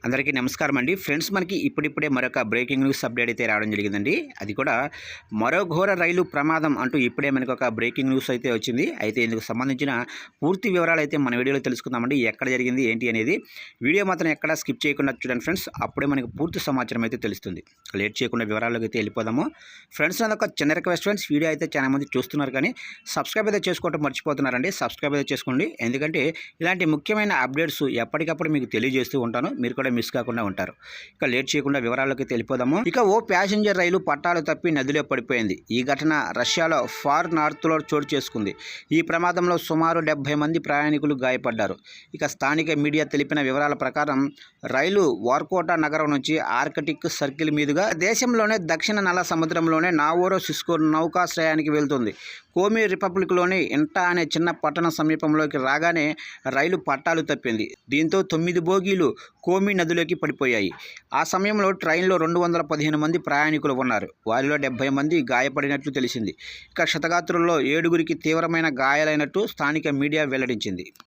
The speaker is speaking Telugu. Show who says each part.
Speaker 1: అందరికీ నమస్కారం అండి ఫ్రెండ్స్. మనకి ఇప్పుడిప్పుడే మరొక బ్రేకింగ్ న్యూస్ అప్డేట్ అయితే రావడం జరిగిందండి. అది కూడా మరో ఘోర రైలు ప్రమాదం అంటూ ఇప్పుడే మనకు ఒక బ్రేకింగ్ న్యూస్ అయితే వచ్చింది. అయితే ఇందుకు సంబంధించిన పూర్తి వివరాలు అయితే మన వీడియోలో తెలుసుకుందామండి. ఎక్కడ జరిగింది ఏంటి అనేది వీడియో మాత్రం ఎక్కడ స్కిప్ చేయకుండా చూడండి ఫ్రెండ్స్. అప్పుడే మనకు పూర్తి సమాచారం అయితే తెలుస్తుంది. లేట్ చేయకుండా వివరాల్లోకి అయితే వెళ్ళిపోదాము. ఫ్రెండ్స్, ఒక చిన్న రిక్వెస్ట్ ఫ్రెండ్స్, వీడియో అయితే చాలా మంది చూస్తున్నారు కానీ సబ్స్క్రైబ్ అయితే చేసుకోవడం మర్చిపోతున్నారండి. సబ్స్క్రైబ్ అయితే చేసుకోండి, ఎందుకంటే ఇలాంటి ముఖ్యమైన అప్డేట్స్ ఎప్పటికప్పుడు మీకు తెలియజేస్తూ ఉంటాను. మీరు కూడా మిస్ కాకుండా ఉంటారు. ఇక లేట్ చేయకుండా వివరాల్లోకి వెళ్ళిపోదాము. ఇక ఓ ప్యాసింజర్ రైలు పట్టాలు తప్పి నదిలో పడిపోయింది. ఈ ఘటన రష్యాలో ఫార్ నార్త్లో చోటు చేసుకుంది. ఈ ప్రమాదంలో సుమారు 70 మంది ప్రయాణికులు గాయపడ్డారు. ఇక స్థానిక మీడియా తెలిపిన వివరాల ప్రకారం రైలు వార్కోటా నగరం నుంచి ఆర్కిటిక్ సర్కిల్ మీదుగా దేశంలోనే దక్షిణ నల్ల సముద్రంలోనే నావోరోసిస్కో నౌకాశ్రయానికి వెళ్తుంది. కోమి రిపబ్లిక్లోని ఇంటా అనే చిన్న పట్టణ సమీపంలోకి రాగానే రైలు పట్టాలు తప్పింది. దీంతో 9 బోగీలు కోమి నదిలోకి పడిపోయాయి. ఆ సమయంలో ట్రైన్లో 215 మంది ప్రయాణికులు ఉన్నారు. వారిలో 70 మంది గాయపడినట్లు తెలిసింది. ఇక క్షతగాత్రుల్లో 7గురికి తీవ్రమైన గాయాలైనట్టు స్థానిక మీడియా వెల్లడించింది.